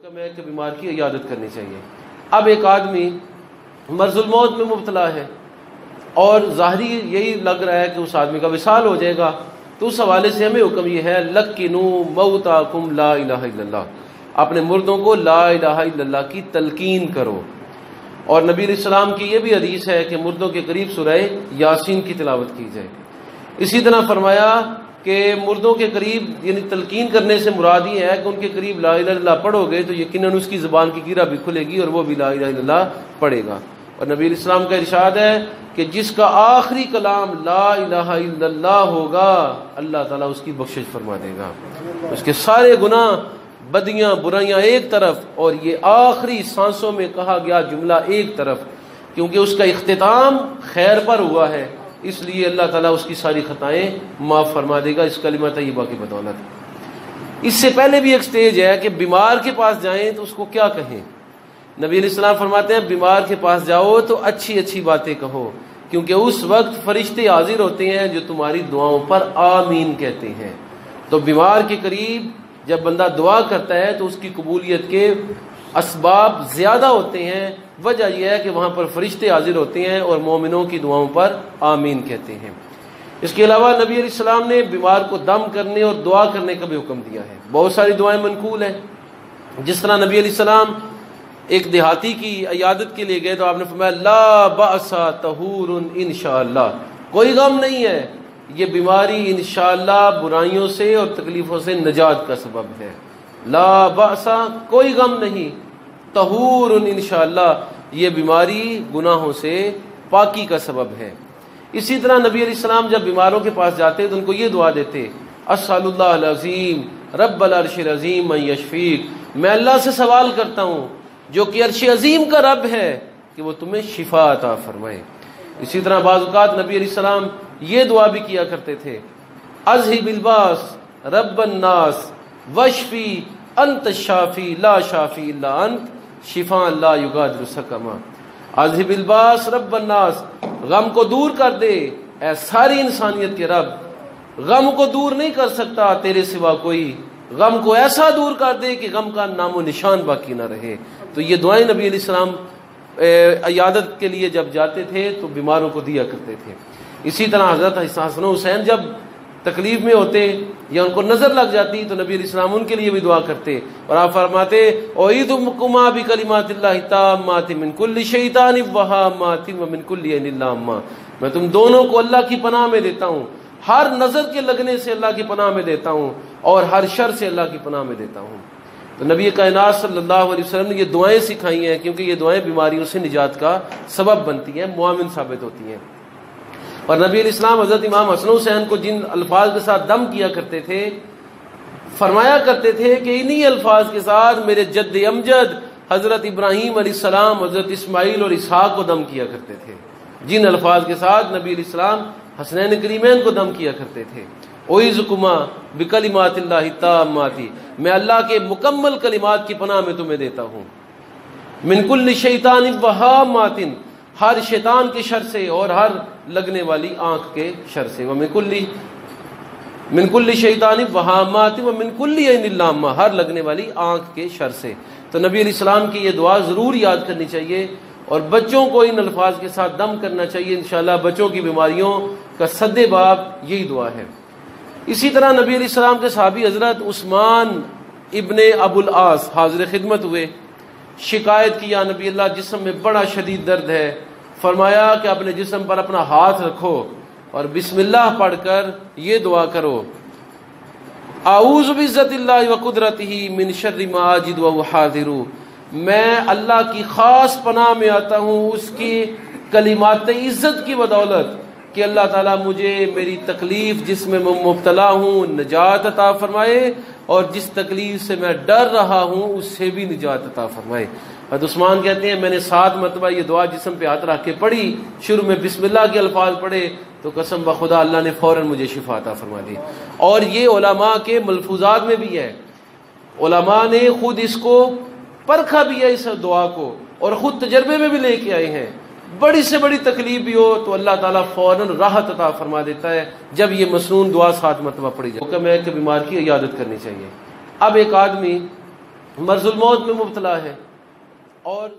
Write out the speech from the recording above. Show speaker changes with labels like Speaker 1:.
Speaker 1: حکم ہے کہ بیمار کی عیادت کرنی چاہیے۔ اب ایک آدمی مرض الموت میں مبتلا ہے اور ظاہری یہی لگ رہا ہے کہ اس آدمی کا وصال ہو جائے گا، تو اس حوالے سے ہمیں حکم یہ ہے لَقِّنُوا مَوْتَاكُمْ لا الہ الا اللہ، اپنے مردوں کو لا الہ الا اللہ کی تلقین کرو۔ اور نبی علیہ السلام کی یہ بھی حدیث ہے کہ مردوں کے قریب سورہ یاسین کی تلاوت کی جائے۔ اسی طرح فرمایا کہ مردوں کے قریب یعنی تلقین کرنے سے مراد یہ ہے کہ ان کے قریب لا الہ الا اللہ پڑھو گے تو یقیناً اس کی زبان کی گرہ بھی کھلے گی اور وہ بھی لا الہ الا اللہ پڑھے گا۔ اور نبی علیہ السلام کا ارشاد ہے کہ جس کا آخری کلام لا الہ الا اللہ ہوگا اللہ تعالیٰ اس کی بخشش فرما دے گا، اس کے سارے گناہ بدیاں برائیاں ایک طرف اور یہ آخری سانسوں میں کہا گیا جملہ ایک طرف، کیونکہ اس کا اختتام خیر پر ہوا ہے، اس لیے اللہ تعالیٰ اس کی ساری خطائیں معاف فرما دے گا اس کلمہ طیبہ کی بدولت۔ اس سے پہلے بھی ایک سٹیج ہے کہ بیمار کے پاس جائیں تو اس کو کیا کہیں۔ نبی علیہ السلام فرماتے ہیں بیمار کے پاس جاؤ تو اچھی اچھی باتیں کہو، کیونکہ اس وقت فرشتے حاضر ہوتے ہیں جو تمہاری دعاؤں پر آمین کہتے ہیں۔ تو بیمار کے قریب جب بندہ دعا کرتا ہے تو اس کی قبولیت کے اسباب زیادہ ہوتے ہیں، وجہ یہ ہے کہ وہاں پر فرشتے حاضر ہوتے ہیں اور مومنوں کی دعاؤں پر آمین کہتے ہیں۔ اس کے علاوہ نبی علیہ السلام نے بیمار کو دم کرنے اور دعا کرنے کا بھی حکم دیا ہے۔ بہت ساری دعائیں منقول ہیں، جس طرح نبی علیہ السلام ایک دیہاتی کی عیادت کے لیے گئے تو آپ نے فرمایا لا بأس طہور انشاءاللہ، کوئی غم نہیں ہے، یہ بیماری انشاءاللہ برائیوں سے اور تکلیفوں سے نجات کا سبب ہے۔ لا بأس، کوئی غم نہیں، طہور انشاءاللہ، یہ بیماری گناہوں سے پاکی کا سبب ہے۔ اسی طرح نبی علیہ السلام جب بیماروں کے پاس جاتے تو ان کو یہ دعا دیتے اسأل اللہ العظیم رب العرش العظیم ان یشفیک، میں اللہ سے سوال کرتا ہوں جو کہ عرش عظیم کا رب ہے کہ وہ تمہیں شفا عطا فرمائے۔ اسی طرح بعض اوقات نبی علیہ السلام یہ دعا بھی کیا کرتے تھے اذہب الباس رب الناس واشفی انت الشافی لا شافی الا انت شفاء لا یغادر سقما۔ اذہب الباس رب الناس، غم کو دور کر دے اے ساری انسانیت کے رب، غم کو دور نہیں کر سکتا تیرے سوا کوئی، غم کو ایسا دور کر دے کہ غم کا نام و نشان باقی نہ رہے۔ تو یہ دعائیں نبی علیہ السلام عیادت کے لیے جب جاتے تھے تو بیماروں کو دیا کرتے تھے۔ اسی طرح حضرت حسن و حسین جب تکلیف میں ہوتے یا ان کو نظر لگ جاتی تو نبی علیہ السلام ان کے لیے بھی دعا کرتے اور آپ فرماتے اعیذکما بکلمات اللہ التامات من کل شیطان وہامات ومن کل عین لامہ، میں تم دونوں کو اللہ کی پناہ میں دیتا ہوں، ہر نظر کے لگنے سے اللہ کی پناہ میں دیتا ہوں اور ہر شر سے اللہ کی پناہ میں دیتا ہوں۔ تو نبی کائنات صلی اللہ علیہ وسلم نے یہ دعائیں سکھائی ہیں کیونکہ یہ دعائیں بیماریوں سے نجات کا سبب بنتی ہیں، معاون ثابت ہوتی ہیں۔ اور نبی علیہ السلام حضرت امام حسن حسین کو جن الفاظ کے ساتھ دم کیا کرتے تھے فرمایا کرتے تھے کہ انہی الفاظ کے ساتھ میرے جد امجد حضرت ابراہیم علیہ السلام حضرت اسماعیل اور اسحاق کو دم کیا کرتے تھے، جن الفاظ کے ساتھ نبی علیہ السلام حسنین کریمین کو دم کیا کرتے تھے اعیذکما بکلمات اللہ التامات، میں اللہ کے مکمل کلمات کی پناہ میں تمہیں دیتا ہوں، من کل شیطان وہامات، ہر شیطان کے شر سے اور ہر لگنے والی آنکھ کے شر سے، من کل شیطان وہامات ومن کل عین لامہ، ہر لگنے والی آنکھ کے شر سے۔ تو نبی علیہ السلام کی یہ دعا ضرور یاد کرنی چاہیے اور بچوں کو ان الفاظ کے ساتھ دم کرنا چاہیے، انشاءاللہ بچوں کی بیماریوں کا سد باب یہی دعا ہے۔ اسی طرح نبی علیہ السلام کے صحابی حضرت عثمان ابن ابو العاص حاضر خدمت ہوئے، شکایت کی یا نبی اللہ جسم میں بڑا شدید درد ہے، فرمایا کہ اپنے جسم پر اپنا ہاتھ رکھو اور بسم اللہ پڑھ کر یہ دعا کرو اعوذ بعزت اللہ وقدرتہ من شر ما اجد واحاذر، میں اللہ کی خاص پناہ میں آتا ہوں اس کی کلمات عزت کی بدولت کہ اللہ تعالیٰ مجھے میری تکلیف جس میں میں مبتلا ہوں نجات عطا فرمائے اور جس تکلیف سے میں ڈر رہا ہوں اس سے بھی نجات عطا فرمائے۔ حضرت عثمان کہتے ہیں میں نے 7 مرتبہ یہ دعا جسم پہ ہاتھ رکھ کے پڑھی، شروع میں بسم اللہ کے الفاظ پڑھے تو قسم بخدا اللہ نے فوراً مجھے شفا عطا فرما دی۔ اور یہ علماء کے ملفوظات میں بھی ہے، علماء نے خود اس کو پرکھا بھی ہے اس دعا کو اور خود تجربے میں بھی لے کے آئے ہیں۔ بڑی سے بڑی تکلیف بھی ہو تو اللہ تعالیٰ فوراً راحت عطا فرما دیتا ہے جب یہ مسنون دعا 7 مرتبہ پڑھی جائے۔ حکم ہے کہ بیمار کی عیادت کرنی چاہیے۔ اب ایک آدمی مرض الموت میں مبتلا ہے اور